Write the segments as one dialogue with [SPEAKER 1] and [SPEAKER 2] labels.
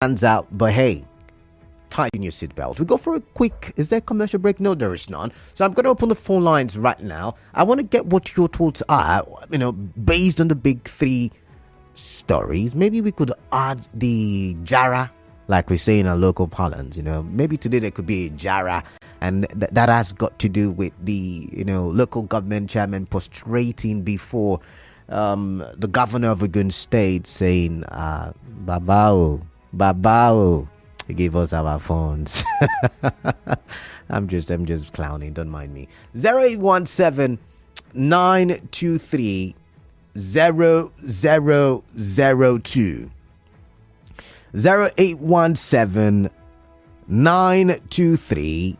[SPEAKER 1] hands out, but hey, tighten your seatbelt. We go for a quick, is there a commercial break? No, there is none. So I'm going to open the phone lines right now. I want to get what your thoughts are, based on the big three stories. Maybe we could add the Jara, like we say in our local parlance. Maybe today there could be a Jara, and that has got to do with the local government chairman prostrating before the governor of Ogun State, saying babao, he gave us our phones. I'm just clowning, don't mind me. 0817 923 0002. 0817 923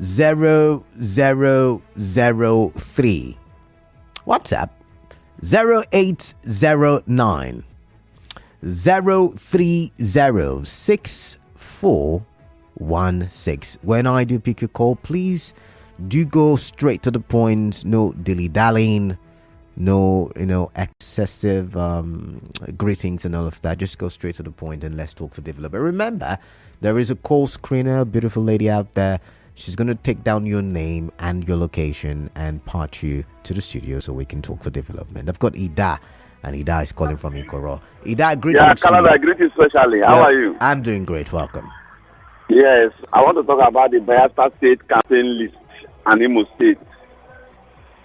[SPEAKER 1] 0003. WhatsApp 0809 0306416. When I do pick your call, please do go straight to the point. No dilly-dallying, no excessive greetings and all of that. Just go straight to the point and let's talk for development. Remember, there is a call screener, beautiful lady out there. She's going to take down your name and your location and part you to the studio so we can talk for development. I've got Ida, and Ida is calling from Ikoro. Ida, greetings.
[SPEAKER 2] Yeah, Canada, greetings especially. How are you?
[SPEAKER 1] I'm doing great. Welcome.
[SPEAKER 2] Yes, I want to talk about the Bayelsa State campaign list and Imo State.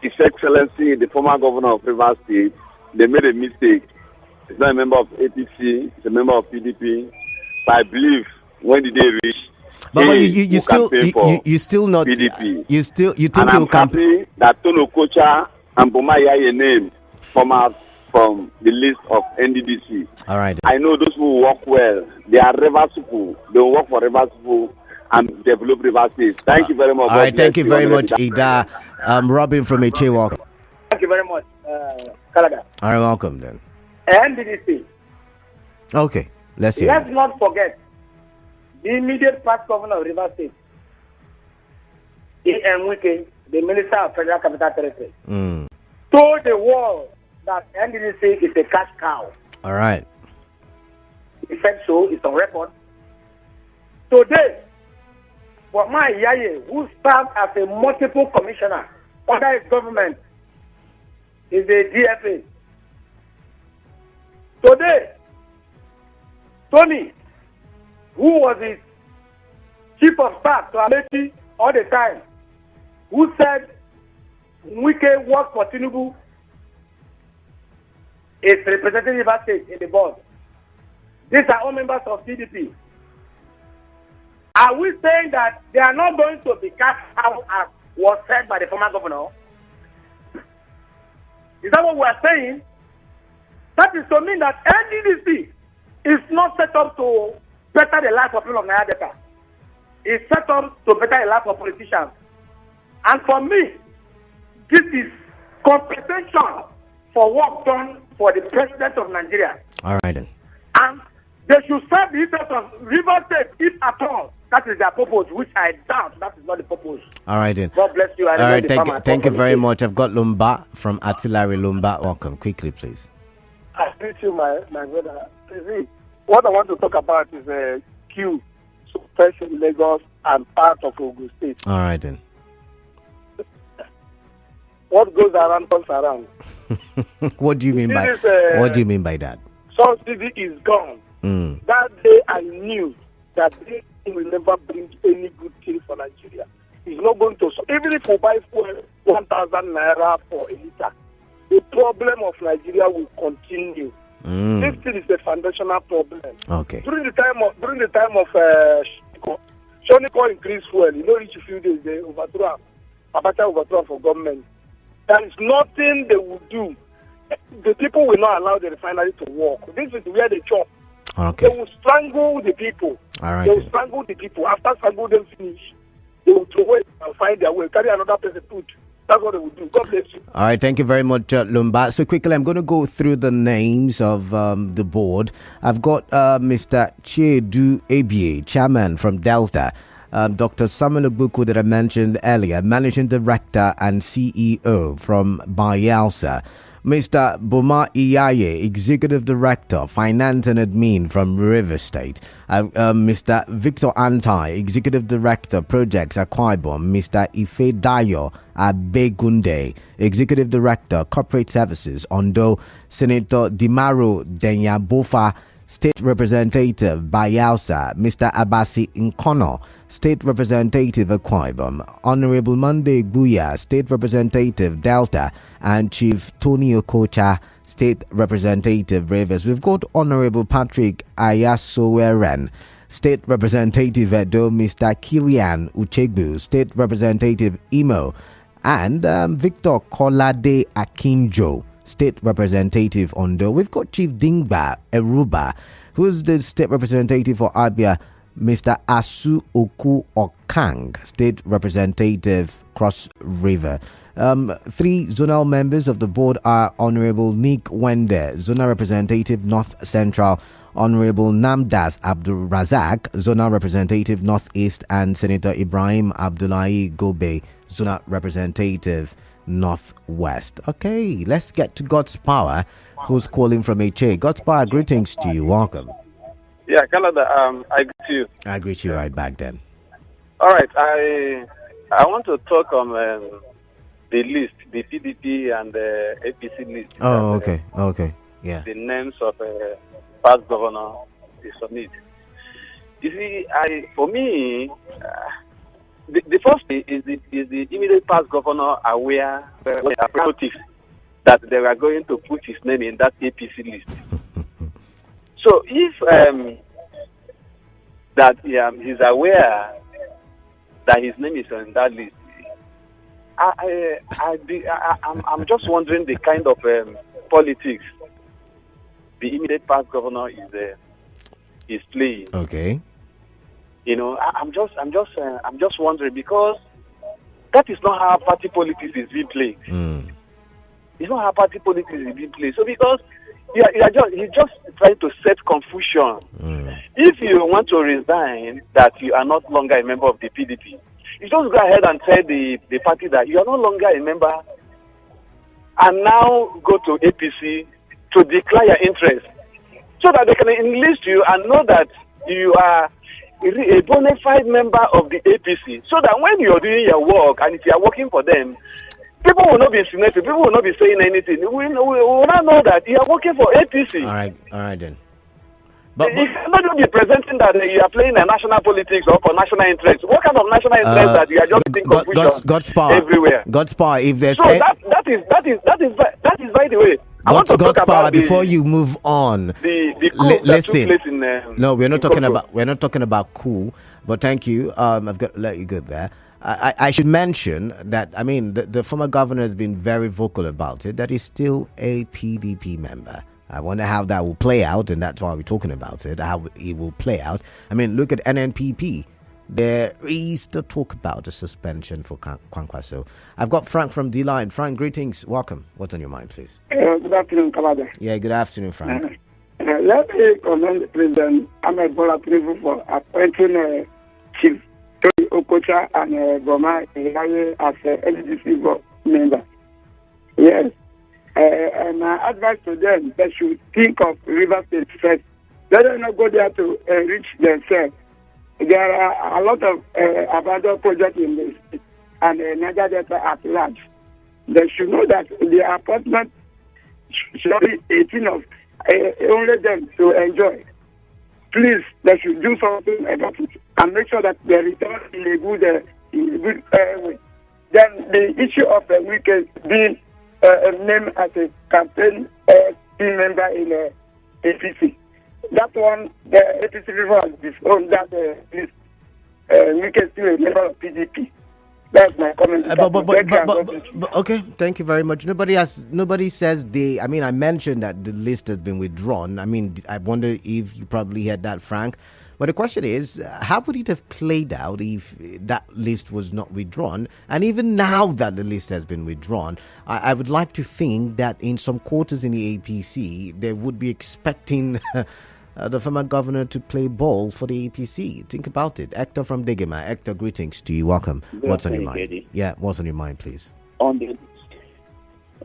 [SPEAKER 2] His Excellency, the former governor of Rivers State, they made a mistake. He's not a member of APC, he's a member of PDP. But I believe when the day reach,
[SPEAKER 1] but you still not
[SPEAKER 2] PDP.
[SPEAKER 1] You think
[SPEAKER 2] and
[SPEAKER 1] you'll
[SPEAKER 2] I'm happy that Tono Kocha and Boma Yaye name come out from the list of NDDC.
[SPEAKER 1] All right.
[SPEAKER 2] I know those who work well. They are Rivers people. They work for Rivers people and develop Rivers State. Thank you very much.
[SPEAKER 1] All right. Thank you very much, Ida. Robin from Eche, welcome.
[SPEAKER 3] Thank you very much, Canada.
[SPEAKER 1] All right, welcome then.
[SPEAKER 3] NDDC.
[SPEAKER 1] Okay, let's hear.
[SPEAKER 3] Let's not forget the immediate past governor of Rivers State, E.M. Wike, the Minister of Federal Capital Territory, told the world that NDDC is a cash cow.
[SPEAKER 1] All right.
[SPEAKER 3] He said so. It's on record. Today, Boma Yaye, who served as a multiple commissioner under his government, is a DFA. Today, Tony, who was his chief of staff to Amechi all the time, who said Wike worked for Tinubu, is representing Rivers State in the board. These are all members of CDP. Are we saying that they are not going to be cast out as was said by the former governor? Is that what we are saying? That is to mean that NDDC is not set up to better the life of people of Nigeria Delta. It's set up to better the life of politicians. And for me, this is compensation for work done for the president of Nigeria.
[SPEAKER 1] All right then.
[SPEAKER 3] And they should serve the interest of Rivers State, if at all that is their purpose, which I doubt that is not the purpose.
[SPEAKER 1] All right then.
[SPEAKER 3] God bless you.
[SPEAKER 1] All right, thank you very much. I've got Lumba from Artillery. Lumba, welcome. Quickly, please.
[SPEAKER 4] I greet you, my brother. See, what I want to talk about is queue, suppression in Lagos and part of Ogun State.
[SPEAKER 1] All right then.
[SPEAKER 4] What goes around comes around.
[SPEAKER 1] What do you mean by what do you mean by that?
[SPEAKER 4] Subsidy is gone. That day I knew that this will never bring any good thing for Nigeria. It's not going to. Even if we buy fuel 1,000 naira for a liter, the problem of Nigeria will continue. This thing is a foundational problem.
[SPEAKER 1] Okay.
[SPEAKER 4] During the time of Shoniko increased fuel, each few days they overthrow Abacha overthrow for government. There is nothing they will do. The people will not allow the refinery to work. This is where they chop.
[SPEAKER 1] Okay.
[SPEAKER 4] They will strangle the people.
[SPEAKER 1] All right.
[SPEAKER 4] They will strangle the people. After strangle them finish, they will throw it and find their way, carry another person put. That's what they will do. God bless you.
[SPEAKER 1] All right, thank you very much, Lumba. So quickly, I'm going to go through the names of the board. I've got Mr. Chedu Abie, chairman from Delta. Dr. Samuel Ogbuku that I mentioned earlier, managing director and CEO from Bayelsa. Mr. Boma Iyaye, Executive Director, Finance and Admin from River State. Mr. Victor Antai, Executive Director, Projects, Akwa Ibom. Mr. Ife Dayo Abegunde, Executive Director, Corporate Services, Ondo. Senator Dimaro Denyabofa, State Representative, Bayelsa. Mr. Abasi Nkono, State Representative, Akwa Ibom. Honorable Monday Guya, State Representative, Delta. And Chief Tony Okocha, State Representative, Rivers. We've got Honorable Patrick Ayasoweren, State Representative, Edo. Mr. Kirian Uchegbu, State Representative, Imo. And Victor Kolade Akinjo, State Representative, Ondo. We've got Chief Dingba Eruba, who's the State Representative for Abia. Mr. Asu Oku Okang, State Representative, Cross River. 3 zonal members of the board are Honorable Nick Wende, Zonal Representative, North Central, Honorable Namdas Abdul Razak, Zonal Representative, Northeast, and Senator Ibrahim Abdullahi Gobe, Zonal Representative, Northwest. Okay, let's get to God's Power, who's calling from HA. God's Power, greetings to you. Welcome.
[SPEAKER 5] Yeah, Canada, I greet you.
[SPEAKER 1] I greet you right back then.
[SPEAKER 5] All right, I want to talk on the list, the PDP and the APC list.
[SPEAKER 1] Oh, okay, okay, yeah.
[SPEAKER 5] The names of past governor is on it. You see, for me, the first thing is the immediate past governor aware that they were going to put his name in that APC list. So if that he's aware that his name is on that list, I'm just wondering the kind of politics the immediate past governor is playing.
[SPEAKER 1] Okay.
[SPEAKER 5] You know, I'm just wondering, because that is not how party politics is being played. It's not how party politics is being played. So because he's just trying to set confusion. If you want to resign, that you are not longer a member of the PDP, you just go ahead and tell the party that you are no longer a member, and now go to APC to declare your interest, so that they can enlist you and know that you are a bona fide member of the APC, so that when you're doing your work and if you are working for them, people will not be insinuating, people will not be saying anything. We will not know that you are working for APC.
[SPEAKER 1] All right then.
[SPEAKER 5] But you cannot be presenting that you are playing a national politics or for national interest. What kind of national interest that you are just thinking of
[SPEAKER 1] God's power
[SPEAKER 5] everywhere?
[SPEAKER 1] God's power. If there's
[SPEAKER 5] so that is by the way.
[SPEAKER 1] God's power. Before you move on, listen. No, we're not talking about coup. But thank you. I've got to let you go there. I should mention that, I mean, the former governor has been very vocal about it, that he's still a PDP member. I wonder how that will play out, and that's why we're talking about it, how it will play out. I mean, look at NNPP. There is the talk about a suspension for Kwankwaso. I've got Frank from D-Line. Frank, greetings. Welcome. What's on your mind, please?
[SPEAKER 6] Good afternoon, Kalada.
[SPEAKER 1] Yeah, good afternoon, Frank.
[SPEAKER 6] Let me commend President Ahmed Bola Tinubu for appointing Chief Tony Okocha and Boma Iyaye as NDDC member. Yes. And my advice to them, they should think of River State first. Let them not go there to reach themselves. There are a lot of abandoned projects in this state, and Niger Delta at large. They should know that the appointment should be 18 of only them to enjoy. Please, they should do something about it and make sure that they return in a good way. Then the issue of Wike being named as a campaign team member in APC. That one, the APC people has disowned that list. Wike still a member of PDP. That's my comment.
[SPEAKER 1] But okay, thank you very much. Nobody says I mean, I mentioned that the list has been withdrawn. I mean, I wonder if you probably heard that, Frank. But the question is, how would it have played out if that list was not withdrawn? And even now that the list has been withdrawn, I would like to think that in some quarters in the APC, they would be expecting the former governor to play ball for the APC. Think about it. Hector from Degema. Hector, greetings to you. Welcome. What's on your mind? Yeah, what's on your mind, please?
[SPEAKER 7] On the list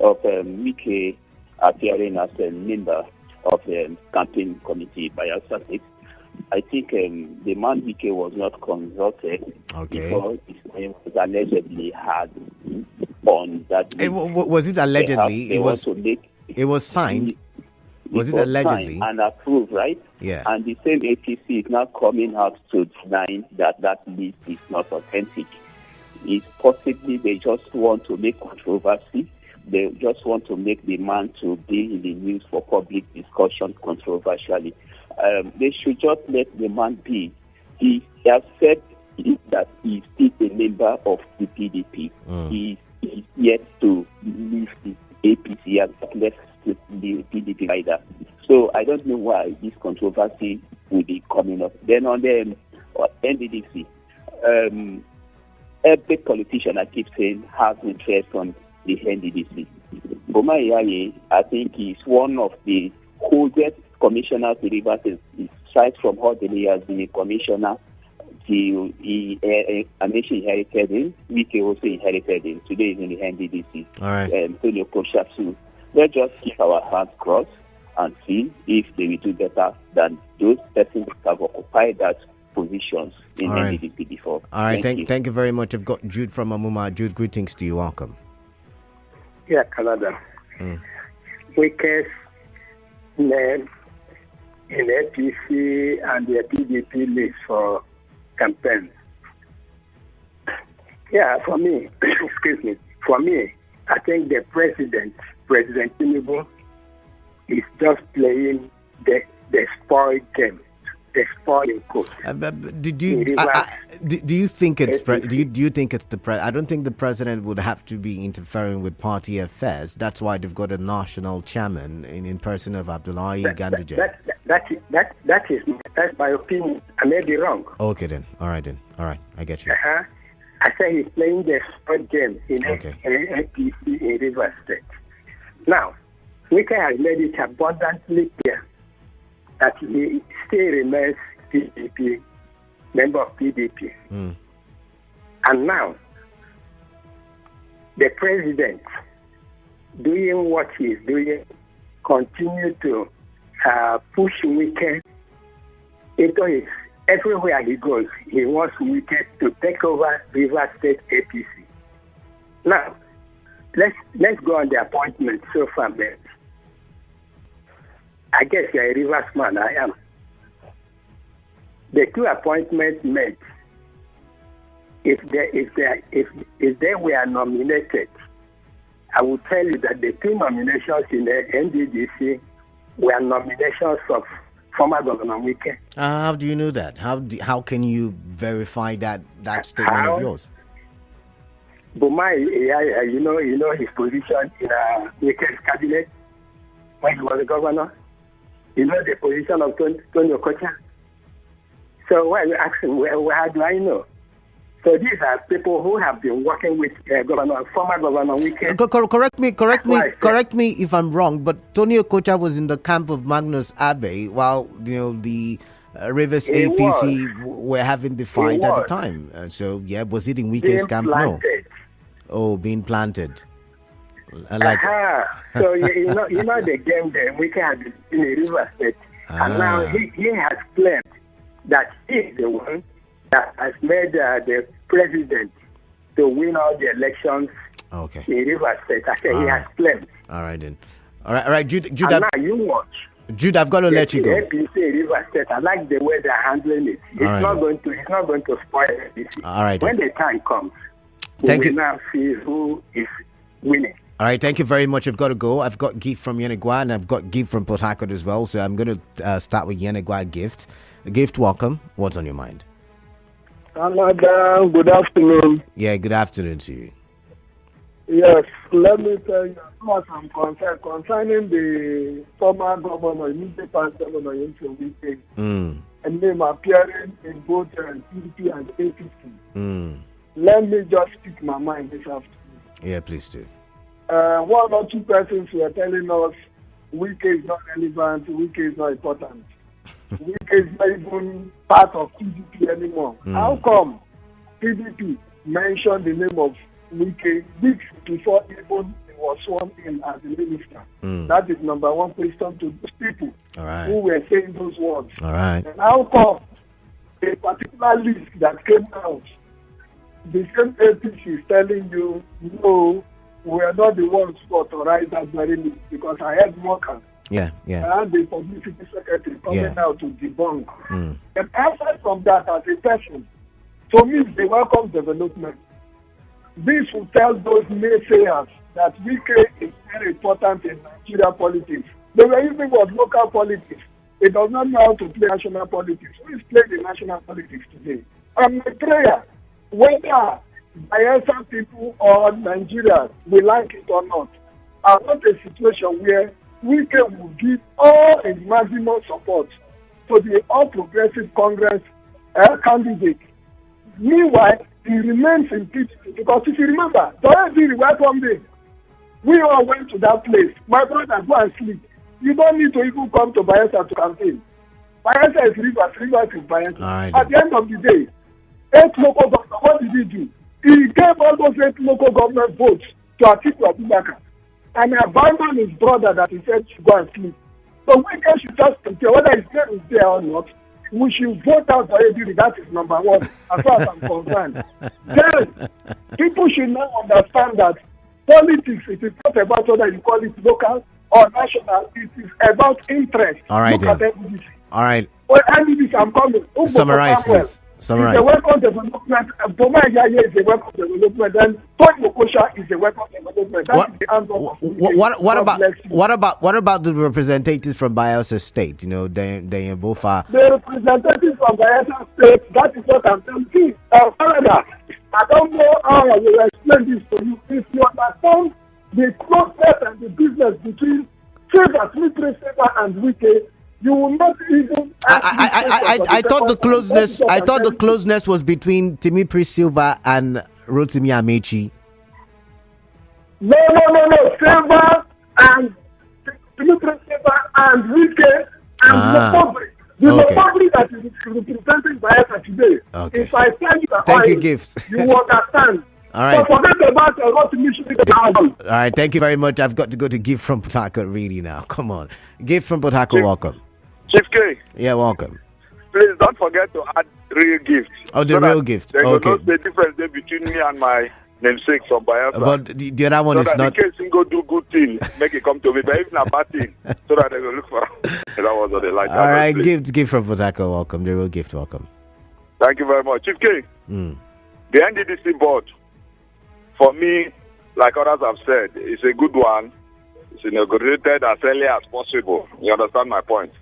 [SPEAKER 7] of Wike appearing as a member of the campaign committee by Bayelsa State. I think the man Wike was not consulted because his name was allegedly had on that.
[SPEAKER 1] Was it allegedly? It was signed. Was it allegedly?
[SPEAKER 7] And approved, right?
[SPEAKER 1] Yeah.
[SPEAKER 7] And the same APC is now coming out to deny that list is not authentic. It's possibly they just want to make controversy. They just want to make the man to be in the news for public discussion controversially. They should just let the man be. He has said that he is still a member of the PDP. He is yet to leave the APC and left the PDP either. So I don't know why this controversy will be coming up. Then on the NDDC, every politician, I keep saying, has interest on the NDDC. Boma Iyaye, I think, is one of the oldest commissioners in Rivers. He starts from all the years being a commissioner. He inherited him. Wike also inherited him. Today is in the NDDC.
[SPEAKER 1] All right.
[SPEAKER 7] Antonio Koshasu. Let's just keep our hands crossed and see if they will do better than those persons that have occupied that positions in NDDC before.
[SPEAKER 1] All right. Thank you very much. I've got Jude from Amuma. Jude, greetings to you. Welcome.
[SPEAKER 8] Yeah, Canada. Wike's name in APC and the PDP list for campaign. Yeah, for me, I think the President Tinubu, is just playing the spoiled game, the spoiling coach.
[SPEAKER 1] Do you think it's do you think it's the I don't think the president would have to be interfering with party affairs. That's why they've got a national chairman in person of Abdullahi Ganduje.
[SPEAKER 8] That's my opinion. I may be wrong.
[SPEAKER 1] Okay then. All right. I get you.
[SPEAKER 8] I say he's playing the spoiled game in APC in Rivers State. Now, Wike has made it abundantly clear that he still remains PDP, member of PDP. And now, the president, doing what he is doing, continue to push Wike into his, everywhere he goes, he wants Wike to take over Rivers State APC. Now, let's go on the appointment so far, man. I guess you're a Rivers man, I am. The two appointments made, if they were nominated, I will tell you that the two nominations in the NDDC were nominations of former Governor Wike.
[SPEAKER 1] How do you know that? How can you verify that statement of yours?
[SPEAKER 8] Boma, you know his position in Wike's cabinet when he was a governor. You know the position of Tony Okocha. So why are you asking, how do I know? So these are people who have been working with former Governor Wike.
[SPEAKER 1] Correct me if I'm wrong, but Tony Okocha was in the camp of Magnus Abe while the Rivers APC were having the fight at the time. So was it in Wike's camp?
[SPEAKER 8] Planted.
[SPEAKER 1] No. Oh, being planted.
[SPEAKER 8] So you know the game that Wike had in the Rivers State, and now he has claimed that he is the one that has made the president to win all the elections in Rivers State. I say he has claimed.
[SPEAKER 1] All right then. All right, Jude.
[SPEAKER 8] And now you watch.
[SPEAKER 1] Jude, I've got to let you go.
[SPEAKER 8] APC Rivers State. I like the way they're handling it. It's not going to spoil APC.
[SPEAKER 1] All right.
[SPEAKER 8] When the time comes, we will now see who is winning.
[SPEAKER 1] All right, thank you very much. I've got to go. I've got Gift from Yenegua and I've got Gift from Port Harcourt as well. So I'm going to start with Yenegua Gift. Gift, welcome. What's on your mind?
[SPEAKER 9] Madam, good afternoon.
[SPEAKER 1] Yeah, good afternoon to you.
[SPEAKER 9] Yes, let me tell you what I'm concerned concerning the former governor, immediate past governor, Wike, and them appearing in both PDP and APC. Let me just speak my mind this afternoon.
[SPEAKER 1] Yeah, please do.
[SPEAKER 9] One or two persons were telling us Wike is not relevant, Wike is not important. Wike is not even part of PDP anymore. How come PDP mentioned the name of Wike weeks before even the was sworn in as a minister? That is number one question to those people who were saying those words.
[SPEAKER 1] All right.
[SPEAKER 9] And how come a particular list that came out, the same APC is telling you, no, we are not the ones who authorized that very list, because I had workers.
[SPEAKER 1] Yeah.
[SPEAKER 9] And the publicity secretary coming out to debunk. And aside from that, as a person, to me, it's a welcome development. This will tell those naysayers that Wike is very important in Nigeria politics. They were using what local politics. It does not know how to play national politics. Who is playing the national politics today? And my prayer, whether Bayelsa people or Nigeria will like it or not, I want a situation where Wike will give all his maximum support to the All Progressive Congress candidate. Meanwhile, he remains in PDP, because if you remember, the welcome day, we all went to that place. My brother, go and sleep. You don't need to even come to Bayelsa to campaign. Bayelsa is Rivers is Bayelsa.
[SPEAKER 1] Right.
[SPEAKER 9] At the end of the day, 8 local government, what did he do? He gave all those 8 local government votes to Atiku Abubakar and abandoned his brother that he said should go and sleep. So we should just compare whether his name is there or not. We should vote out already. That is number one, as far as I'm concerned. Then, people should now understand that politics, it is not about whether you call it local or national. It is about interest.
[SPEAKER 1] All right,
[SPEAKER 9] Look
[SPEAKER 1] then.
[SPEAKER 9] at NDDC.
[SPEAKER 1] All right.
[SPEAKER 9] Well, NDDC, I'm coming.
[SPEAKER 1] Summarize, please. Summarize.
[SPEAKER 9] It's a welcome development. Boma Yaya is a welcome development. And Tony Okosha is a welcome development. That is the answer.
[SPEAKER 1] What about the representatives from Bayelsa State? You know, they both are.
[SPEAKER 9] The representatives from Bayelsa State, that is what I'm telling you. Canada, I don't know how I will explain this to you. If you understand the closeness and the business between Silver, and Wike, you will not even.
[SPEAKER 1] I thought the closeness. I thought the closeness was between Timothy Silva and Rotimi Amechi.
[SPEAKER 9] No. Silva and Timothy Silva and Wike and Lopobri. The Lopobri that is representing Bayelsa today.
[SPEAKER 1] Okay.
[SPEAKER 9] If I tell you
[SPEAKER 1] Thank you, Gift.
[SPEAKER 9] you understand.
[SPEAKER 1] All right.
[SPEAKER 9] So forget about
[SPEAKER 1] all right. Thank you very much. I've got to go to Gift from Port Harcourt really now. Come on. Gift from Port Harcourt, welcome.
[SPEAKER 2] Chief K.
[SPEAKER 1] Yeah, welcome.
[SPEAKER 2] Please don't forget to add real gift.
[SPEAKER 1] Oh, the real gift.
[SPEAKER 2] There
[SPEAKER 1] Okay.
[SPEAKER 2] will not be a difference there between me and my namesake from Bayelsa.
[SPEAKER 1] But the other one
[SPEAKER 2] so
[SPEAKER 1] is
[SPEAKER 2] that
[SPEAKER 1] not.
[SPEAKER 2] in case he go do good thing, make it come to me. But even a bad thing, so that they will look for. That was what they like.
[SPEAKER 1] All right, gift from Port Harcourt, welcome. The real gift, welcome.
[SPEAKER 2] Thank you very much, Chief K. The NDDC board, for me, like others have said, it's a good one. It's inaugurated as early as possible. You understand my point?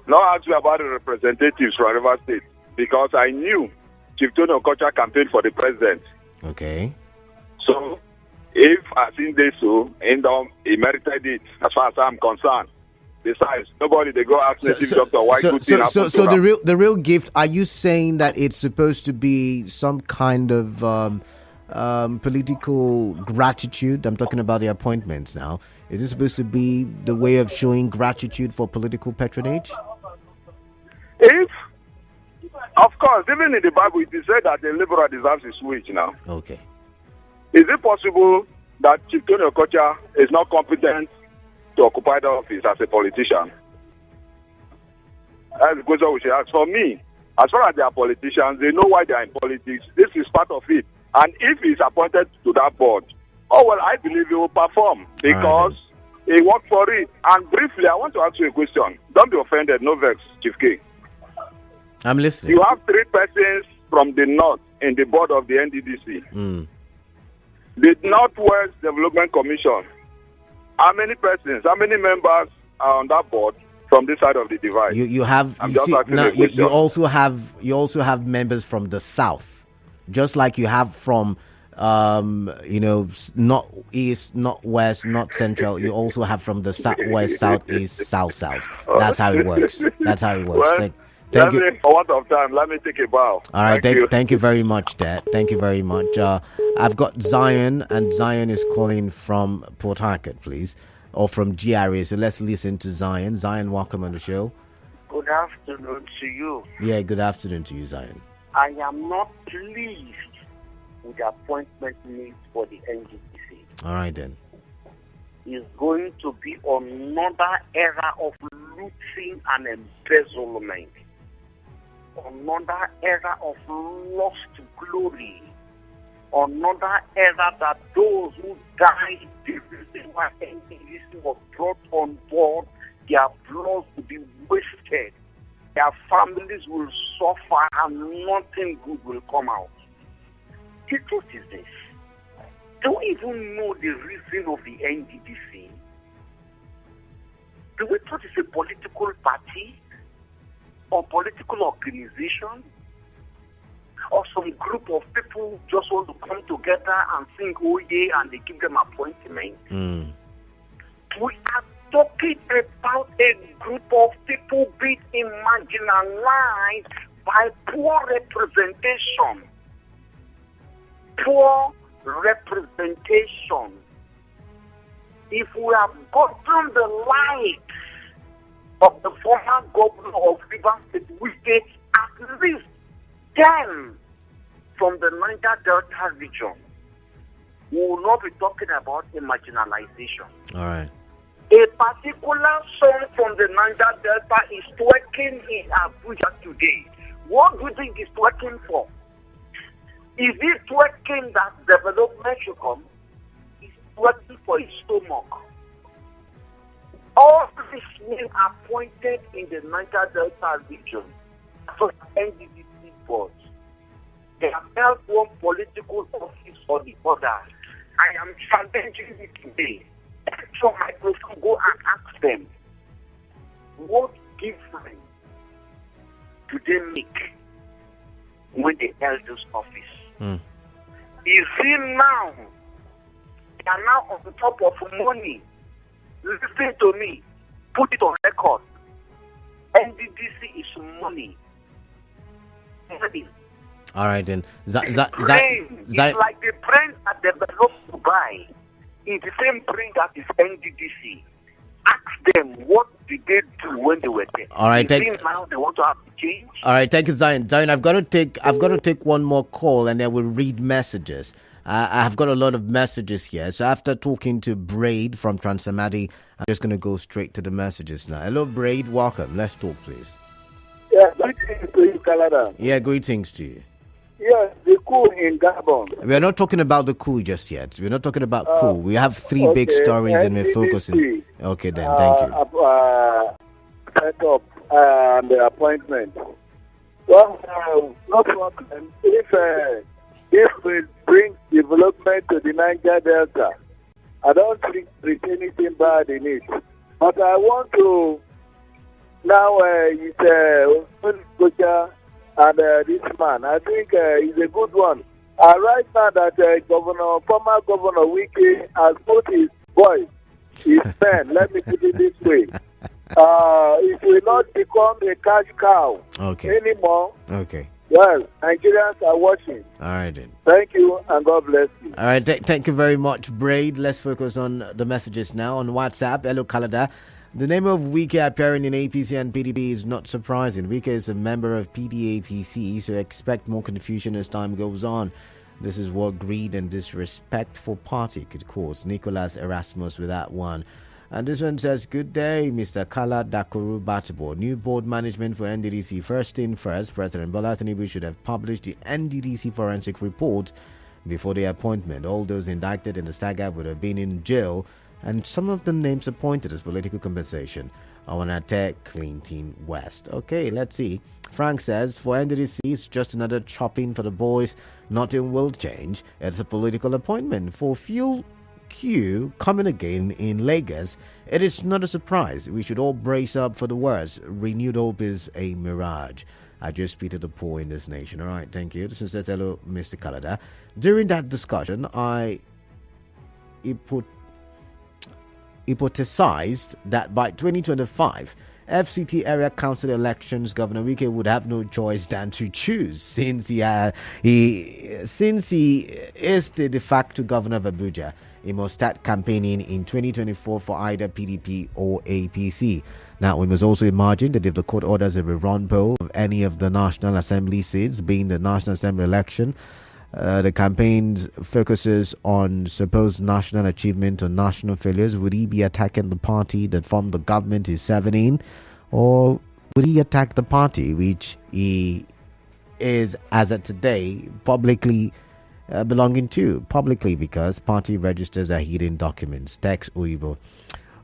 [SPEAKER 2] Now ask you about the representatives from River State, because I knew Chief Tony Okocha campaigned for the president.
[SPEAKER 1] Okay.
[SPEAKER 2] So, if I think they so, he merited it as far as I'm concerned. Besides, nobody they go ask native doctor why good thing happened
[SPEAKER 1] so
[SPEAKER 2] to
[SPEAKER 1] the real gift. Are you saying that it's supposed to be some kind of political gratitude? I'm talking about the appointments now. Is it supposed to be the way of showing gratitude for political patronage?
[SPEAKER 2] If, of course, even in the Bible, it is said that the liberal deserves his wage now.
[SPEAKER 1] Okay.
[SPEAKER 2] Is it possible that Chief Tony Okocha is not competent to occupy the office as a politician? That's the question we should ask. For me, as far as they are politicians, they know why they are in politics. This is part of it. And if he's appointed to that board, I believe he will perform because he worked for it. And briefly, I want to ask you a question. Don't be offended, no vex, Chief K.
[SPEAKER 1] I'm listening.
[SPEAKER 2] You have 3 persons from the north in the board of the NDDC. The Northwest Development Commission. How many persons, how many members are on that board from this side of the divide?
[SPEAKER 1] You also have members from the south, just like you have from not east, not west, not central. You also have from the southwest, southeast, south. That's how it works.
[SPEAKER 2] Well,
[SPEAKER 1] Thank you.
[SPEAKER 2] For want of time, let me take a bow.
[SPEAKER 1] All right, thank you very much, Dad. Thank you very much. I've got Zion, and Zion is calling from Port Harcourt, please, or from GRA. So let's listen to Zion. Zion, welcome on the show.
[SPEAKER 10] Good afternoon to you.
[SPEAKER 1] Yeah, good afternoon to you, Zion.
[SPEAKER 10] I am not pleased with the appointment made for the NDDC.
[SPEAKER 1] All right, then.
[SPEAKER 10] is going to be another era of looting and embezzlement, another era of lost glory, another era that those who died, the reason why NDDC was brought on board, their blood will be wasted, their families will suffer, and nothing good will come out. The truth is this. Do we even know the reason of the NDDC? Do we thought it's a political party or political organization or some group of people who just want to come together and sing oh yeah and they give them appointment? We are talking about a group of people being marginalized by poor representation. Poor representation. If we have gotten the likes of the former governor of Rivers State, Wike, at least 10 from the Niger Delta region, we will not be talking about a marginalization.
[SPEAKER 1] All right.
[SPEAKER 10] A particular son from the Niger Delta is twerking in Abuja today. What do you think he's twerking for? Is he twerking that development should come? He's twerking for his stomach. All these men appointed in the Niger Delta region for NDDC boards, they have held one political office or the other. I am challenging you today. So I will go and ask them, what difference do they make when they held this office? Is it now, they are now on the top of money? Listen to me, put it on record. NDDC is money.
[SPEAKER 1] All right, then.
[SPEAKER 10] It's like the brain that developed Dubai. It's the same brain that is NDDC. Ask them, what did they do when they were there?
[SPEAKER 1] All right,
[SPEAKER 10] now they want to have to change.
[SPEAKER 1] All right, thank you, Zion. Zion, I've got to take one more call, and then we'll read messages. I've got a lot of messages here. So after talking to Braid from Transamadi, I'm just going to go straight to the messages now. Hello, Braid. Welcome. Let's talk, please.
[SPEAKER 11] Yeah, greetings to you, Canada.
[SPEAKER 1] Yeah, greetings to you.
[SPEAKER 11] Yes, the coup in Gabon.
[SPEAKER 1] We are not talking about the coup just yet. We're not talking about coup. We have three big stories and we're focusing. Okay, then. Thank you.
[SPEAKER 11] Set up the appointment. Well, no problem. If we bring development to the Niger Delta, I don't think there's anything bad in it. But I want to now it's and this man, I think he's a good one. Right now that former Governor Wike has put his voice, his pen, let me put it this way. It will not become a cash cow anymore.
[SPEAKER 1] Okay.
[SPEAKER 11] Well, Nigerians are watching.
[SPEAKER 1] All right, then.
[SPEAKER 11] Thank you, and God bless you.
[SPEAKER 1] All right, thank you very much, Braid. Let's focus on the messages now on WhatsApp. Hello, Canada. The name of Wike appearing in APC and PDP is not surprising. Wike is a member of PDAPC, so expect more confusion as time goes on. This is what greed and disrespect for party could cause. Nicholas Erasmus with that one. And this one says, good day, Mr. Kala Dakuru Batabo. New board management for NDDC. First thing first, President Bola Tinubu should have published the NDDC forensic report before the appointment. All those indicted in the saga would have been in jail, and some of the names appointed as political compensation. I want to attack Clinton West. Okay, let's see. Frank says, for NDDC, it's just another chopping for the boys. Nothing will change. It's a political appointment. For fuel Q coming again in Lagos, it is not a surprise. We should all brace up for the worst. Renewed hope is a mirage. I just speak to the poor in this nation. All right, thank you. This says, hello, Mr. Kalada. During that discussion, I hypothesized that by 2025, FCT area council elections, Governor Wike would have no choice than to choose, since he is the de facto governor of Abuja. He must start campaigning in 2024 for either PDP or APC. Now, we must also imagine that if the court orders a rerun poll of any of the National Assembly seats, being the National Assembly election, The campaign focuses on supposed national achievement or national failures. Would he be attacking the party that formed the government he's serving in? Or would he attack the party which he is, as of today, publicly belonging to? Publicly, because party registers are hidden documents. Text Uibo.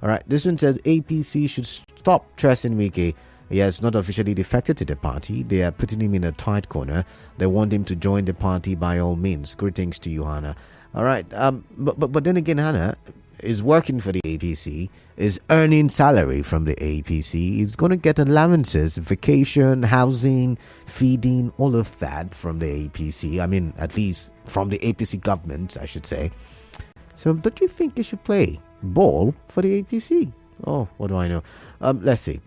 [SPEAKER 1] Alright, this one says APC should stop trusting Wike. He has not officially defected to the party. They are putting him in a tight corner. They want him to join the party by all means. Greetings to you, Hannah. All right. But then again, Hannah is working for the APC, is earning salary from the APC. He's going to get allowances, vacation, housing, feeding, all of that from the APC. I mean, at least from the APC government, I should say. So don't you think he should play ball for the APC? Oh, what do I know? Let's see.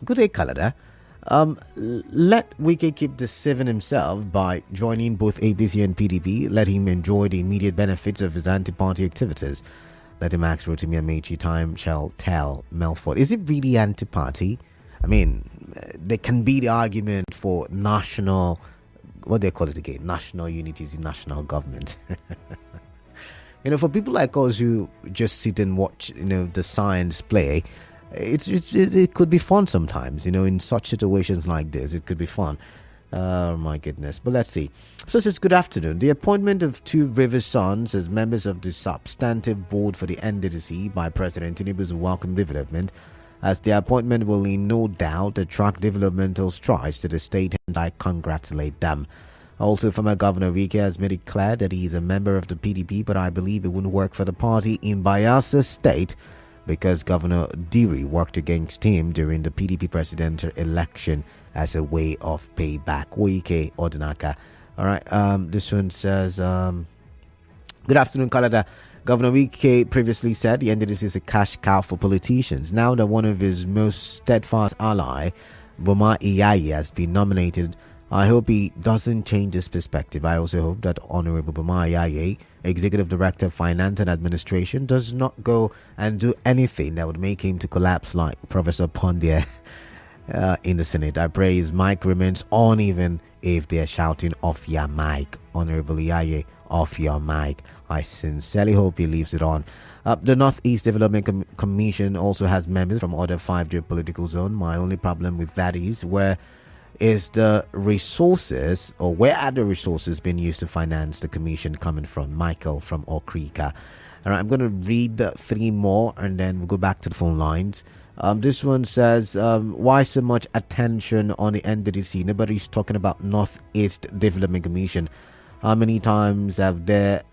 [SPEAKER 1] Good day, Canada. Let Wike keep deceiving himself by joining both APC and PDP. Let him enjoy the immediate benefits of his anti-party activities. Let him ask Rotimi Amechi. Time shall tell. Melford. Is it really anti-party? I mean, there can be the argument for national, what do they call it again? National unity is the national government. For people like us who just sit and watch, the science play, it could be fun sometimes, in such situations like this. It could be fun. Oh my goodness. But let's see. So it says, good afternoon. The appointment of two River Sons as members of the substantive board for the NDDC by President Tinubu is a welcome development, as the appointment will in no doubt attract developmental strides to the state, and I congratulate them. Also, former Governor Wike has made it clear that he is a member of the PDP, but I believe it wouldn't work for the party in Bayelsa State, because Governor Diri worked against him during the PDP presidential election as a way of payback. Wike Odinaka. All right. This one says, good afternoon, Canada. Governor Wike previously said the NDDC is a cash cow for politicians. Now that one of his most steadfast ally, Boma Iyayi, has been nominated, I hope he doesn't change his perspective. I also hope that Honorable Boma Iyayi, Executive Director of Finance and Administration, does not go and do anything that would make him to collapse like Professor Pondia in the Senate. I pray his mic remains on even if they are shouting off your mic. Honorable Iyayi, off your mic. I sincerely hope he leaves it on. The Northeast Development Commission also has members from other 5 geopolitical zones. My only problem with that is where are the resources being used to finance the commission coming from? Michael from Okrika. All right, I'm going to read the 3 more and then we'll go back to the phone lines. This one says, why so much attention on the NDDC? Nobody's talking about Northeast Development Commission. How many times have their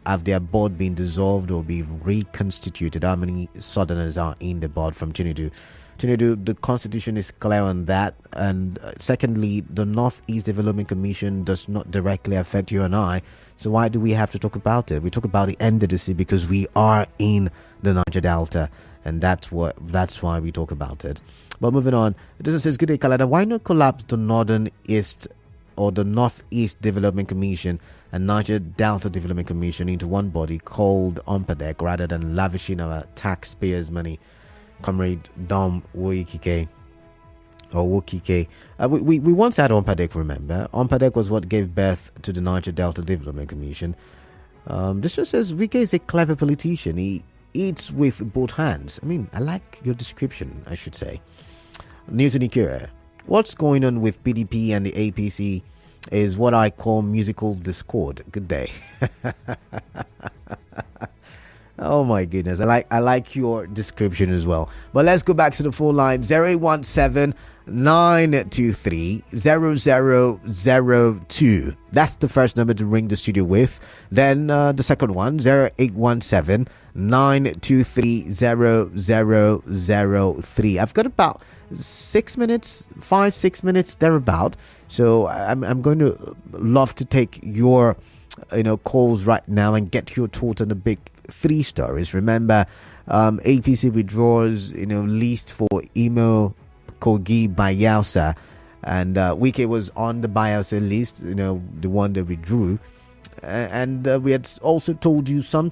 [SPEAKER 1] board been dissolved or be reconstituted? How many Southerners are in the board from Chinedu? The constitution is clear on that. And secondly, the Northeast Development Commission does not directly affect you and I. So why do we have to talk about it? We talk about the NDDC because we are in the Niger Delta, and that's why we talk about it. But moving on, it says, good day, Kalada. Why not collapse the Northern East or the Northeast Development Commission and Niger Delta Development Commission into one body called UMPADEC rather than lavishing our taxpayers' money? Comrade Dom Wikike or Wokike. We once had UMPADEC, remember? UMPADEC was what gave birth to the Niger Delta Development Commission. This just says Wike is a clever politician. He eats with both hands. I mean, I like your description, I should say. Newton Ikura. What's going on with PDP and the APC is what I call musical discord. Good day. Oh my goodness, I like your description as well. But let's go back to the phone line. 017-923-0002. That's the first number to ring the studio with. Then the second one, 0817-923-0003. I've got about 6 minutes, 5-6 minutes thereabout. So I'm going to love to take your calls right now and get your thoughts on the big 3 stories. Remember, APC withdraws, list for Imo Kogi Bayelsa, and Wike was on the Bayelsa list, the one that withdrew. And we had also told you some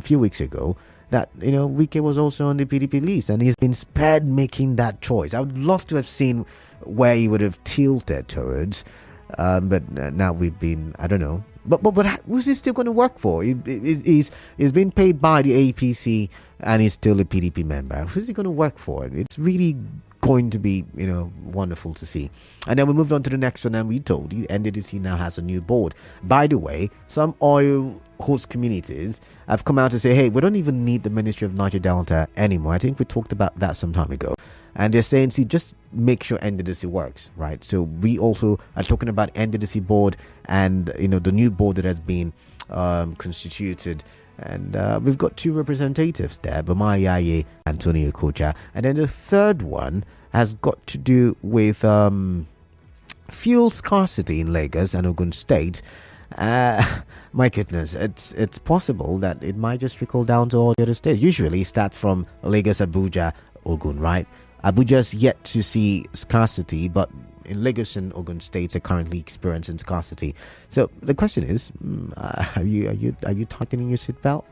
[SPEAKER 1] few weeks ago, that Wike was also on the PDP list, and he's been spared making that choice. I would love to have seen where he would have tilted towards. But now we've been, But who's he still going to work for? He's been paid by the APC and he's still a PDP member. Who's he going to work for? It's really going to be, wonderful to see. And then we moved on to the next one, and we told you NDDC now has a new board. By the way, some oil host communities have come out to say, hey, we don't even need the Ministry of Niger Delta anymore. I think we talked about that some time ago. And they're saying, see, just make sure NDDC works, right? So we also are talking about NDDC board and, the new board that has been constituted. And we've got two representatives there, Bamai Yaye, Antonio Kocha. And then the third one has got to do with fuel scarcity in Lagos and Ogun State. My goodness, it's possible that it might just trickle down to all the other states. Usually it starts from Lagos, Abuja, Ogun, right? Abuja's yet to see scarcity, but in Lagos and Ogun states are currently experiencing scarcity. So the question is, are you tightening your seatbelt?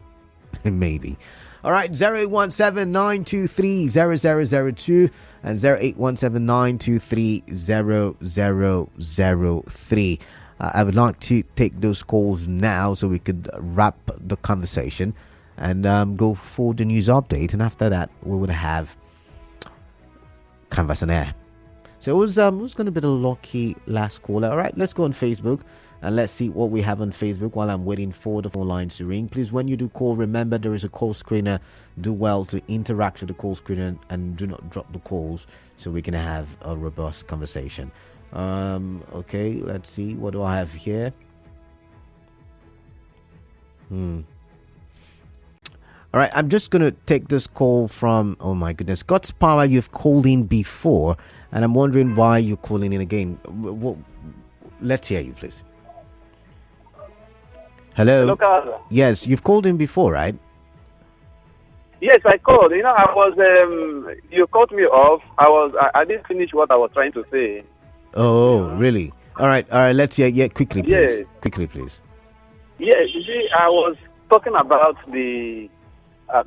[SPEAKER 1] Maybe. All right, 0817-923-0002 and 0817-923-0003. I would like to take those calls now so we could wrap the conversation and go for the news update. And after that, we would have Canvas on Air. So who's going to be the lucky last caller? All right, let's go on Facebook and let's see what we have on Facebook while I'm waiting for the phone lines to ring. Please, when you do call, remember there is a call screener. Do well to interact with the call screener and do not drop the calls so we can have a robust conversation. Okay, let's see. What do I have here? All right, I'm just going to take this call from, oh my goodness, God's Power. You've called in before, and I'm wondering why you're calling in again. Let's hear you, please. Hello?
[SPEAKER 5] Hello, Carla.
[SPEAKER 1] Yes, you've called in before, right?
[SPEAKER 5] Yes, I called. I was, you cut me off. I didn't finish what I was trying to say.
[SPEAKER 1] Oh, really? All right, let's hear. Yeah, quickly, please.
[SPEAKER 5] Yes.
[SPEAKER 1] Quickly, please.
[SPEAKER 5] Yes, you see, I was talking about the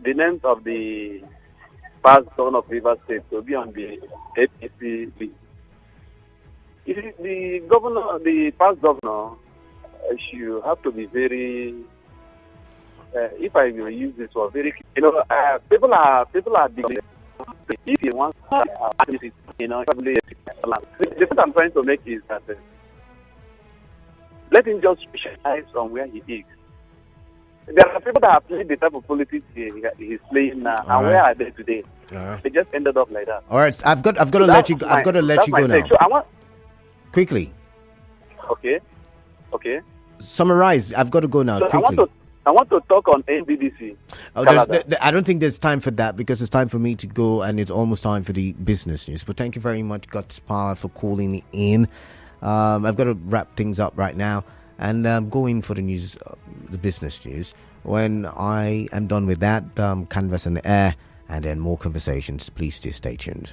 [SPEAKER 5] names of the past governor of Rivers State to be on the APC list. You see, the past governor, should have to be very, if I may use this word, very, people are big. If you want, probably, the point I'm trying to make is that let him just specialize on where he is. There are people that have played the type of politics he's playing now, and where are they today? They just ended up like that.
[SPEAKER 1] All right, I've got to let you go. I've got to let you go now.
[SPEAKER 5] So I want
[SPEAKER 1] quickly.
[SPEAKER 5] Okay.
[SPEAKER 1] Summarize. I've got to go now.
[SPEAKER 5] So
[SPEAKER 1] quickly.
[SPEAKER 5] I want to talk on NDDC.
[SPEAKER 1] I don't think there's time for that because it's time for me to go and it's almost time for the business news. But thank you very much, God's Power, for calling in. I've got to wrap things up right now and go in for the news, the business news. When I am done with that, Canvas on the Air and then more conversations. Please do stay tuned.